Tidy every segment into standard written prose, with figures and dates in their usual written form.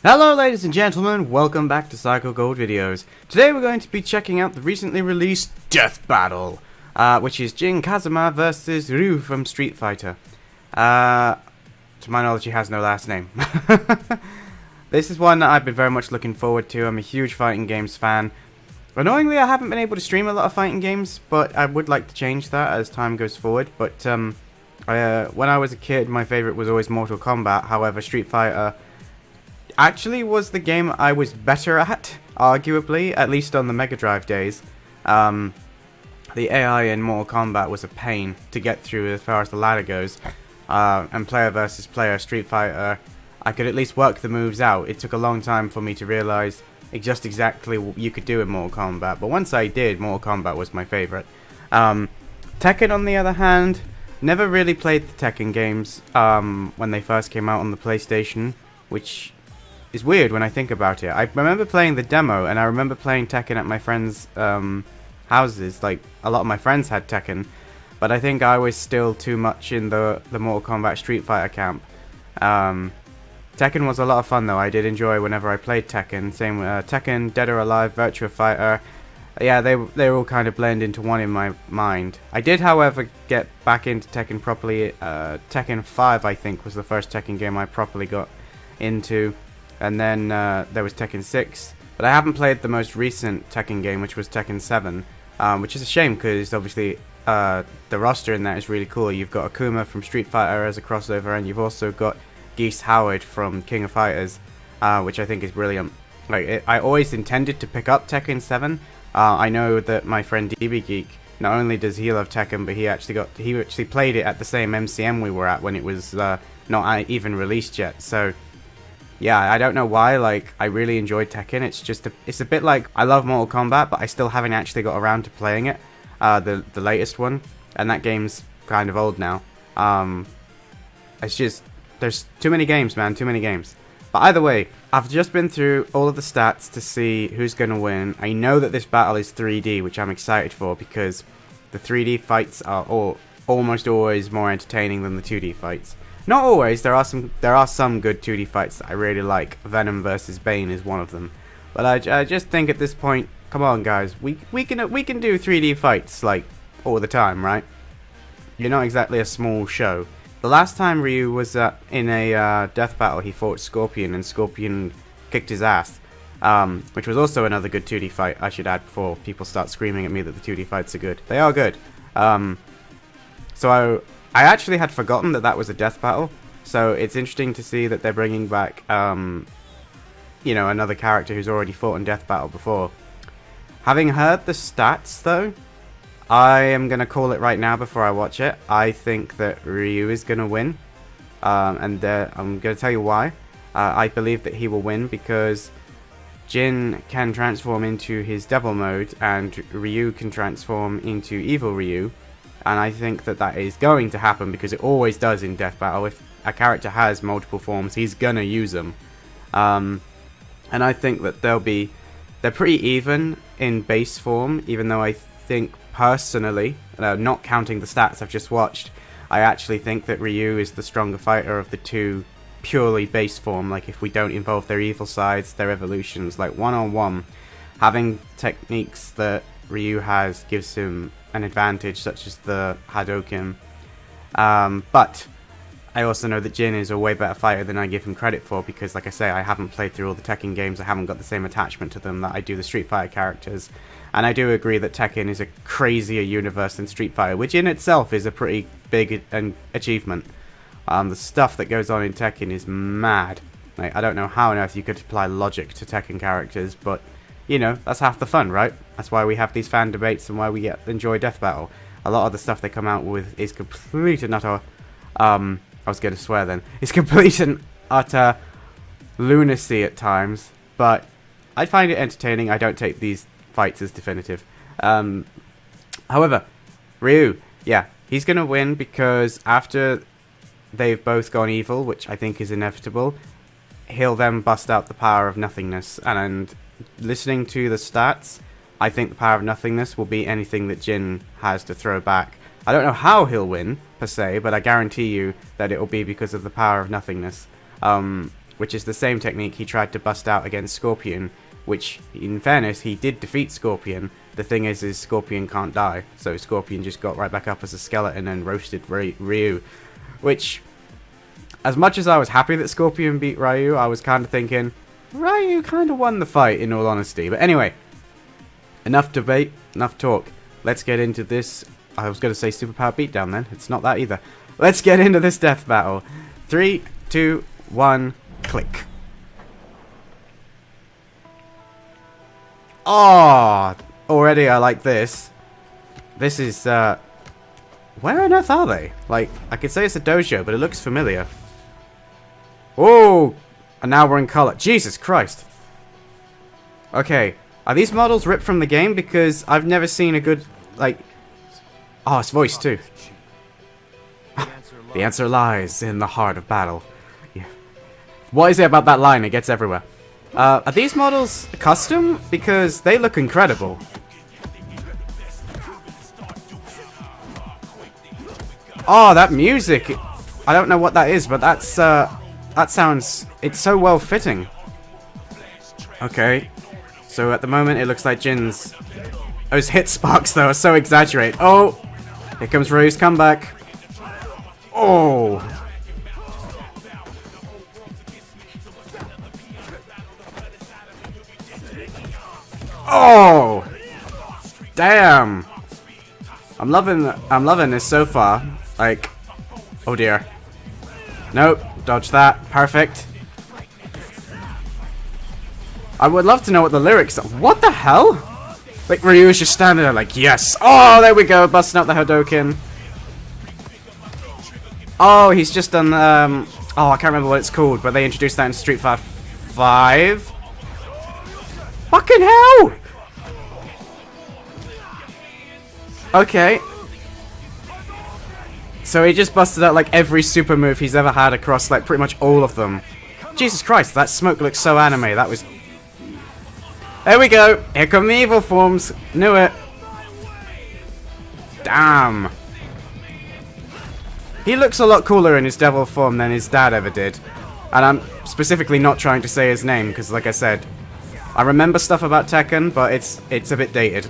Hello ladies and gentlemen, welcome back to Psycho Gold Videos. Today we're going to be checking out the recently released Death Battle, which is Jin Kazuma versus Ryu from Street Fighter. To my knowledge he has no last name. This is one that I've been very much looking forward to. I'm a huge fighting games fan. Annoyingly I haven't been able to stream a lot of fighting games, but I would like to change that as time goes forward. But when I was a kid my favourite was always Mortal Kombat, however Street Fighter actually was the game I was better at, arguably, at least on the Mega Drive days. The AI in Mortal Kombat was a pain to get through as far as the ladder goes, and player versus player Street Fighter, I could at least work the moves out. It took a long time for me to realise just exactly what you could do in Mortal Kombat, but once I did, Mortal Kombat was my favourite. Tekken, on the other hand, never really played the Tekken games when they first came out on the PlayStation, which is weird when I think about it. I remember playing the demo, and I remember playing Tekken at my friends' houses. Like, a lot of my friends had Tekken, but I think I was still too much in the Mortal Kombat Street Fighter camp. Tekken was a lot of fun though. I did enjoy whenever I played Tekken. Same with Tekken, Dead or Alive, Virtua Fighter. Yeah, they all kind of blend into one in my mind. I did, however, get back into Tekken properly. Tekken 5, I think, was the first Tekken game I properly got into. And then there was Tekken 6, but I haven't played the most recent Tekken game, which was Tekken 7, which is a shame because obviously the roster in that is really cool. You've got Akuma from Street Fighter as a crossover, and you've also got Geese Howard from King of Fighters, which I think is brilliant. Like, I always intended to pick up Tekken 7. I know that my friend DeeBeeGeek, not only does he love Tekken, but he actually played it at the same MCM we were at when it was not even released yet. So yeah, I don't know why, like, I really enjoyed Tekken. It's a bit like, I love Mortal Kombat, but I still haven't actually got around to playing it, the latest one, and that game's kind of old now. It's just, there's too many games, man, too many games. But either way, I've just been through all of the stats to see who's going to win. I know that this battle is 3D, which I'm excited for, because the 3D fights are almost always more entertaining than the 2D fights. Not always. There are some good 2D fights that I really like. Venom versus Bane is one of them. But I just think at this point, come on guys, we can do 3D fights like all the time, right? You're not exactly a small show. The last time Ryu was in a death battle, he fought Scorpion, and Scorpion kicked his ass, which was also another good 2D fight, I should add, before people start screaming at me that the 2D fights are good. They are good. So I actually had forgotten that that was a death battle, so it's interesting to see that they're bringing back, you know, another character who's already fought in death battle before. Having heard the stats, though, I am going to call it right now before I watch it. I think that Ryu is going to win, and I'm going to tell you why. I believe that he will win because Jin can transform into his devil mode, and Ryu can transform into evil Ryu. And I think that that is going to happen because it always does in Death Battle. If a character has multiple forms, he's gonna use them. And I think that they're pretty even in base form, even though I think personally, not counting the stats I've just watched, I actually think that Ryu is the stronger fighter of the two purely base form. Like, if we don't involve their evil sides, their evolutions, like one-on-one, having techniques that Ryu has gives him an advantage, such as the Hadouken. But I also know that Jin is a way better fighter than I give him credit for, because, like I say, I haven't played through all the Tekken games. I haven't got the same attachment to them that I do the Street Fighter characters. And I do agree that Tekken is a crazier universe than Street Fighter, which in itself is a pretty big achievement. The stuff that goes on in Tekken is mad. Like, I don't know how on earth you could apply logic to Tekken characters, but you know, that's half the fun, right? That's why we have these fan debates and why we enjoy Death Battle. A lot of the stuff they come out with is complete and utter, I was going to swear then, it's complete and utter lunacy at times, but I find it entertaining. I don't take these fights as definitive. However, Ryu, yeah, he's going to win because after they've both gone evil, which I think is inevitable, he'll then bust out the power of nothingness, and listening to the stats, I think the power of nothingness will be anything that Jin has to throw back. I don't know how he'll win, per se, but I guarantee you that it will be because of the power of nothingness. which is the same technique he tried to bust out against Scorpion, which, in fairness, he did defeat Scorpion. The thing is Scorpion can't die, so Scorpion just got right back up as a skeleton and roasted Ryu, which, as much as I was happy that Scorpion beat Ryu, I was kind of thinking, Ryu kind of won the fight, in all honesty. But anyway, enough debate, enough talk. Let's get into this. I was going to say superpower beatdown then. It's not that either. Let's get into this death battle. 3, 2, 1, click. Oh, already I like this. This is, where on earth are they? Like, I could say it's a dojo, but it looks familiar. Oh, and now we're in color. Jesus Christ. Okay, are these models ripped from the game? Because I've never seen a good, like... Oh, it's voiced too. The answer lies in the heart of battle. Yeah. What is it about that line? It gets everywhere. Are these models custom? Because they look incredible. Oh, that music! I don't know what that is, but that's, that sounds... It's so well fitting. Okay. So at the moment, it looks like Jin's... Those hit sparks, though, are so exaggerated. Oh! Here comes Ryu's comeback. Oh! Oh! Damn! I'm loving this so far. Like, oh dear. Nope, dodge that. Perfect. I would love to know what the lyrics are. What the hell? Like, Ryu is just standing there like, yes. Oh, there we go, busting out the Hadouken. Oh, he's just done, oh, I can't remember what it's called, but they introduced that in Street Fighter 5. Fucking hell! Okay. So he just busted out, like, every super move he's ever had across, like, pretty much all of them. Jesus Christ, that smoke looks so anime. That was... There we go. Here come the evil forms. Knew it. Damn. He looks a lot cooler in his devil form than his dad ever did. And I'm specifically not trying to say his name, because like I said, I remember stuff about Tekken, but it's a bit dated.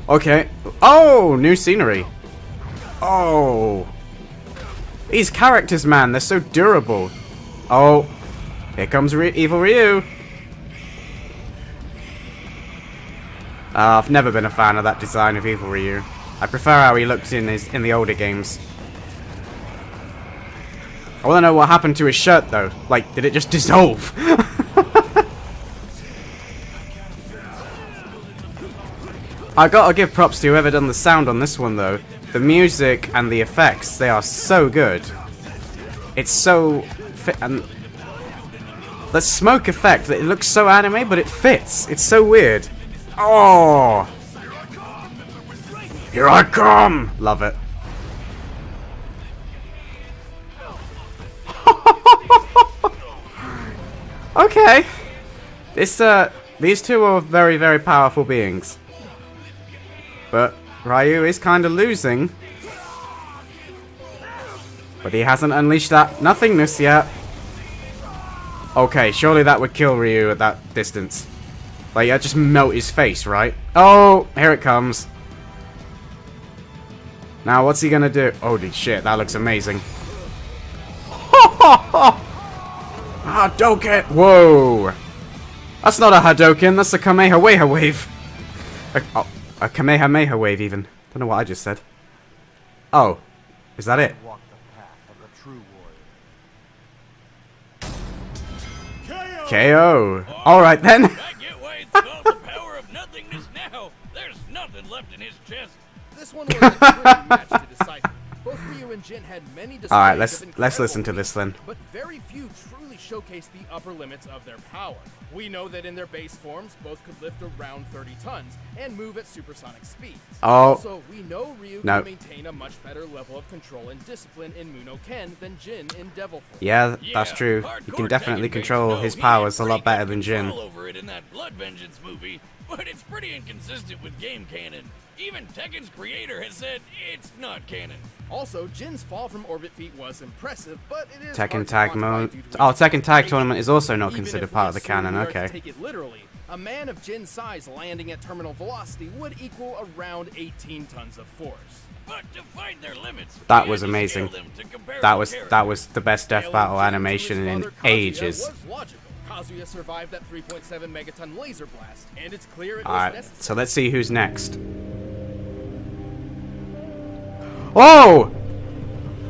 Okay. Oh, new scenery. Oh. These characters, man, they're so durable. Oh. Here comes Evil Ryu. I've never been a fan of that design of Evil Ryu. I prefer how he looked in the older games. I want to know what happened to his shirt, though. Like, did it just dissolve? I gotta give props to whoever done the sound on this one, though. The music and the effects, they are so good. It's so... and the smoke effect, it looks so anime, but it fits. It's so weird. Oh! Here I come! Love it. Okay. These two are very, very powerful beings. But Ryu is kind of losing. But he hasn't unleashed that nothingness yet. Okay, surely that would kill Ryu at that distance. Like, I'd just melt his face, right? Oh, here it comes. Now, what's he gonna do? Holy shit, that looks amazing. Hadouken! Whoa! That's not a Hadouken, that's a Kamehameha wave. A Kamehameha wave, even. Don't know what I just said. Oh, is that it? KO! Alright then! I get why it's called the power of nothingness now. There's nothing left in his chest. This one was a tricky match to decipher. Both Ryu and Jin had many displays Alright, of let's listen to this then. but very few truly showcase the upper limits of their power. We know that in their base forms, both could lift around 30 tons and move at supersonic speeds. Oh. Also, we know Ryu No. can maintain a much better level of control and discipline in Muno Ken than Jin in Devil form. Yeah, that's true. He can definitely control his powers a lot better than Jin. Over it in that Blood Vengeance movie, but it's pretty inconsistent with game canon. Even Tekken's creator has said it's not canon. Also, Jin's fall from orbit feat was impressive, but it is Tekken hard to Tag quantify mode. due to Oh, its Tekken Tag duration. Tournament is also not Even considered if part we of the assume canon. we are to Okay. take it literally, a man of Jin's size landing at terminal velocity would equal around 18 tons of force. But to find their limits, That we was had to amazing. scale them to comparable That was characters. the best death Scaling battle Jin to animation his in father, Kazuya, ages. was logical. Kazuya survived that 3.7 megaton laser blast, and it's clear it was Alright, necessary. so let's see who's next. Oh!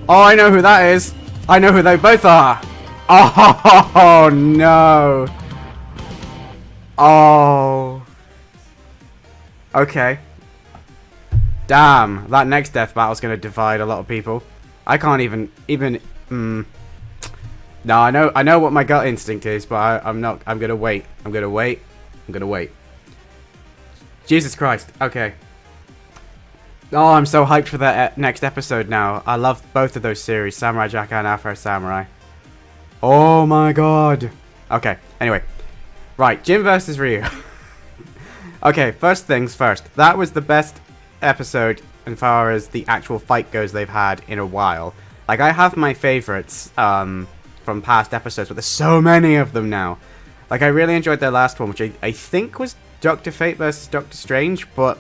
Oh, I know who that is. I know who they both are. Oh, no. Oh. Okay. Damn, that next death battle's gonna divide a lot of people. I can't even. No, I know what my gut instinct is, but I'm not. I'm gonna wait. I'm gonna wait. I'm gonna wait. Jesus Christ. Okay. Oh, I'm so hyped for that next episode now. I love both of those series, Samurai Jack and Afro Samurai. Oh my god. Okay, anyway. Right, Jin versus Ryu. Okay, first things first. That was the best episode as far as the actual fight goes they've had in a while. Like, I have my favorites from past episodes, but there's so many of them now. Like, I really enjoyed their last one, which I think was Dr. Fate versus Dr. Strange, but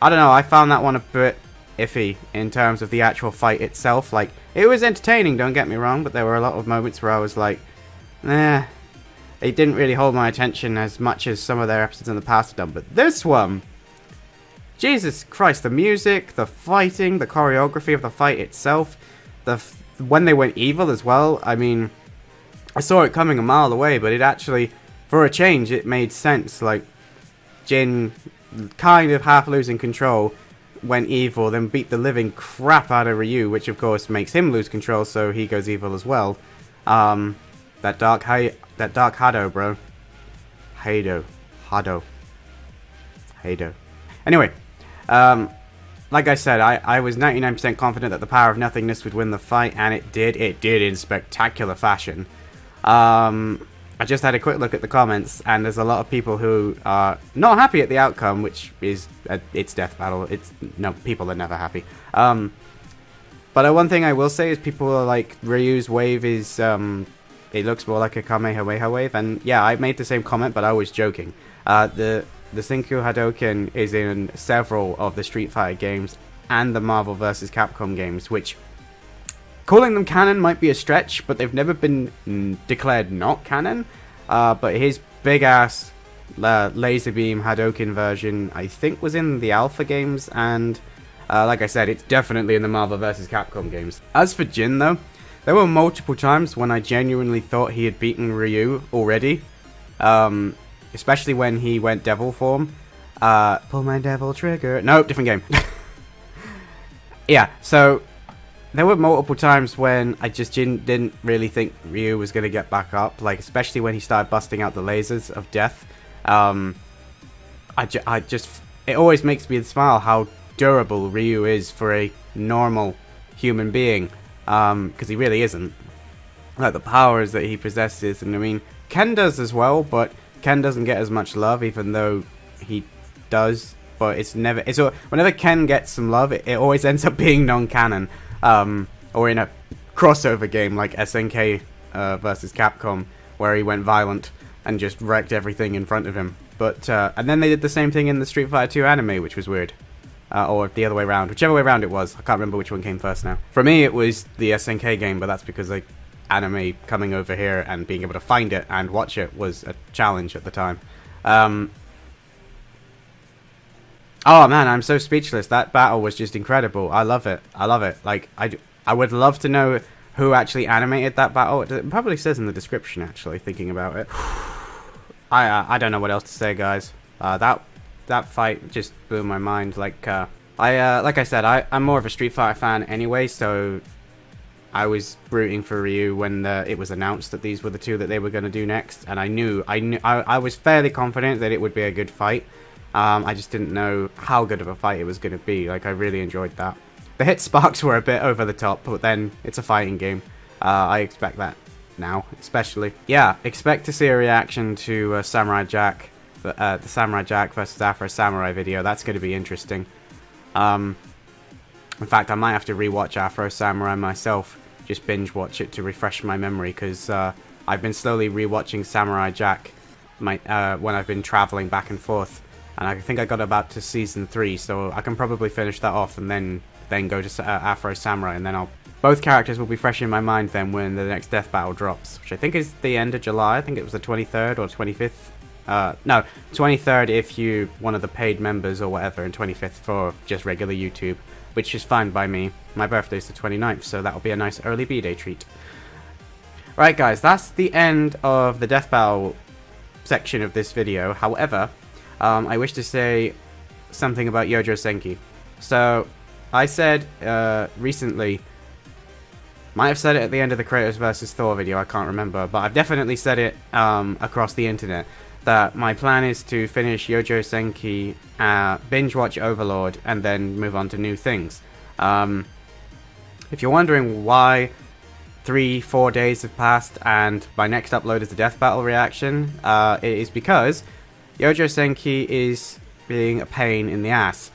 I don't know, I found that one a bit iffy in terms of the actual fight itself. Like, it was entertaining, don't get me wrong, but there were a lot of moments where I was like, eh, it didn't really hold my attention as much as some of their episodes in the past have done. But this one, Jesus Christ, the music, the fighting, the choreography of the fight itself, when they went evil as well, I mean, I saw it coming a mile away, but it actually, for a change, it made sense. Like, Jin kind of half losing control, went evil, then beat the living crap out of Ryu, which of course makes him lose control, so he goes evil as well. That dark Hado, bro. Hado. Anyway, like I said, I was 99% confident that the power of nothingness would win the fight, and it did. It did in spectacular fashion. I just had a quick look at the comments, and there's a lot of people who are not happy at the outcome, which is it's death battle. People are never happy. But one thing I will say is people are like, Ryu's wave is it looks more like a Kamehameha wave, and yeah, I made the same comment, but I was joking. The Senku Hadoken is in several of the Street Fighter games and the Marvel vs. Capcom games, which calling them canon might be a stretch, but they've never been declared not canon. But his big-ass laser beam Hadoken version, I think, was in the Alpha games, and like I said, it's definitely in the Marvel vs. Capcom games. As for Jin, though, there were multiple times when I genuinely thought he had beaten Ryu already. Especially when he went devil form. Pull my devil trigger. Nope, different game. Yeah, so there were multiple times when I just didn't really think Ryu was going to get back up. Like, especially when he started busting out the lasers of death. It always makes me smile how durable Ryu is for a normal human being. Because he really isn't. Like, the powers that he possesses, and I mean, Ken does as well, but Ken doesn't get as much love, even though he does. But whenever Ken gets some love, it always ends up being non-canon, or in a crossover game like SNK versus Capcom, where he went violent and just wrecked everything in front of him. But and then they did the same thing in the Street Fighter 2 anime, which was weird. Or the other way around, whichever way around it was. I can't remember which one came first now. For me, it was the SNK game, but that's because like anime coming over here and being able to find it and watch it was a challenge at the time. Oh man, I'm so speechless. That battle was just incredible. I love it. Like, I would love to know who actually animated that battle. It probably says in the description, actually, thinking about it. I don't know what else to say, guys. That fight just blew my mind. Like I said, I'm more of a Street Fighter fan anyway, so I was rooting for Ryu when it was announced that these were the two that they were going to do next, and I was fairly confident that it would be a good fight. I just didn't know how good of a fight it was going to be. Like, I really enjoyed that. The hit sparks were a bit over the top, but then it's a fighting game. I expect that now, especially. Yeah, expect to see a reaction to Samurai Jack the Samurai Jack versus Afro Samurai video. That's going to be interesting. In fact, I might have to rewatch Afro Samurai myself, just binge watch it to refresh my memory, because I've been slowly rewatching Samurai Jack when I've been traveling back and forth, and I think I got about to season 3, so I can probably finish that off and then go to Afro Samurai, and then both characters will be fresh in my mind then when the next death battle drops, which I think is the end of July. I think it was the 23rd or 25th. No, 23rd if you one of the paid members or whatever, and 25th for just regular YouTube, which is fine by me. My birthday's the 29th, so that'll be a nice early B-Day treat. Right, guys, that's the end of the death battle section of this video. However, I wish to say something about Yojo Senki. So, I said recently, might have said it at the end of the Kratos vs. Thor video, I can't remember, but I've definitely said it across the internet, that my plan is to finish Yojo Senki, binge watch Overlord, and then move on to new things. If you're wondering why 3-4 days have passed and my next upload is the death battle reaction, it is because Yojo Senki is being a pain in the ass.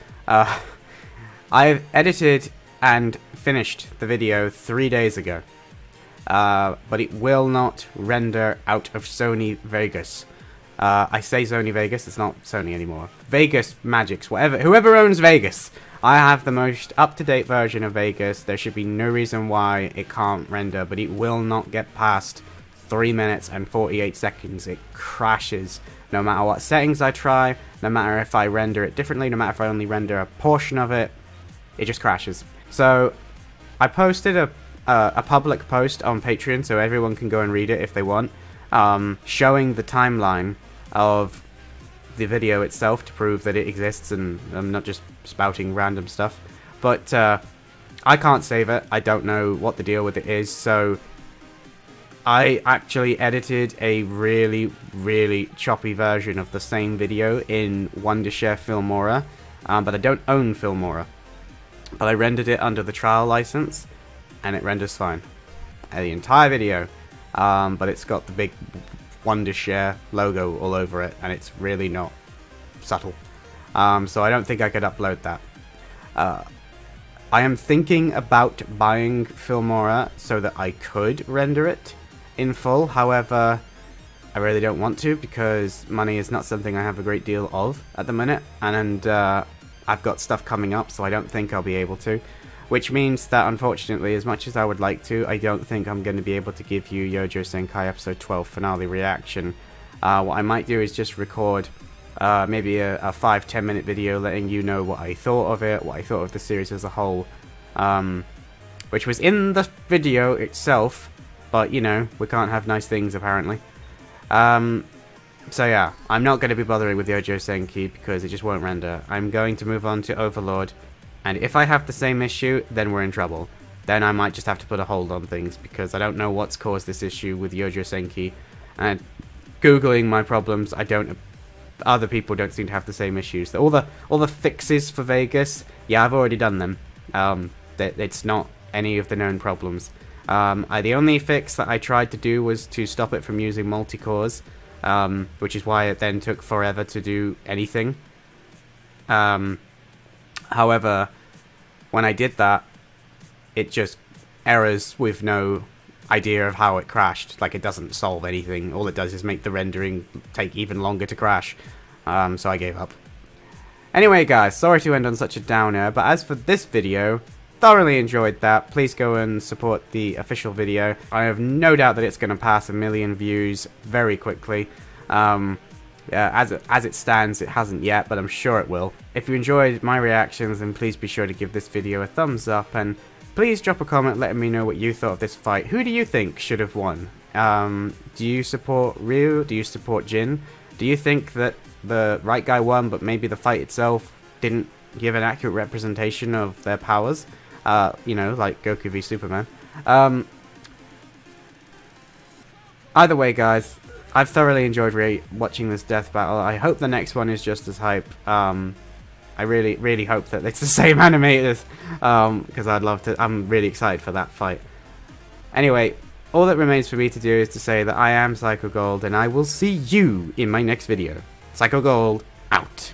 I've edited and finished the video 3 days ago, but it will not render out of Sony Vegas. I say Sony Vegas, it's not Sony anymore. Vegas Magics, whoever owns Vegas. I have the most up-to-date version of Vegas. There should be no reason why it can't render, but it will not get past 3 minutes and 48 seconds. It crashes. No matter what settings I try, no matter if I render it differently, no matter if I only render a portion of it, it just crashes. So, I posted a public post on Patreon, so everyone can go and read it if they want, showing the timeline of the video itself to prove that it exists, and I'm not just spouting random stuff. But I can't save it. I don't know what the deal with it is, so I actually edited a really, really choppy version of the same video in Wondershare Filmora, but I don't own Filmora. But I rendered it under the trial license, and it renders fine. The entire video, but it's got the big Wondershare logo all over it, and it's really not subtle. So I don't think I could upload that. I am thinking about buying Filmora so that I could render it in full. However, I really don't want to, because money is not something I have a great deal of at the minute, and I've got stuff coming up, so I don't think I'll be able to. Which means that, unfortunately, as much as I would like to, I don't think I'm going to be able to give you Yojo Senkai Episode 12 finale reaction. What I might do is just record maybe a 5-10 minute video letting you know what I thought of it, what I thought of the series as a whole, which was in the video itself, but, you know, we can't have nice things, apparently. So yeah, I'm not going to be bothering with Yojo Senki because it just won't render. I'm going to move on to Overlord. And if I have the same issue, then we're in trouble. Then I might just have to put a hold on things, because I don't know what's caused this issue with Yojo Senki. And Googling my problems, other people don't seem to have the same issues. All the fixes for Vegas, yeah, I've already done them. It's not any of the known problems. The only fix that I tried to do was to stop it from using multi-cores, which is why it then took forever to do anything. However, when I did that, it just errors with no idea of how it crashed. Like, it doesn't solve anything. All it does is make the rendering take even longer to crash. So I gave up. Anyway, guys, sorry to end on such a downer, but as for this video, thoroughly enjoyed that. Please go and support the official video. I have no doubt that it's going to pass 1 million views very quickly. As it stands, it hasn't yet, but I'm sure it will. If you enjoyed my reactions, then please be sure to give this video a thumbs up, and please drop a comment letting me know what you thought of this fight. Who do you think should have won? Do you support Ryu? Do you support Jin? Do you think that the right guy won, but maybe the fight itself didn't give an accurate representation of their powers? You know, like Goku v Superman. Either way, guys, I've thoroughly enjoyed watching this death battle. I hope the next one is just as hype. I really, really hope that it's the same animators, because I'd love to. I'm really excited for that fight. Anyway, all that remains for me to do is to say that I am Psycho Gold, and I will see you in my next video. Psycho Gold, out.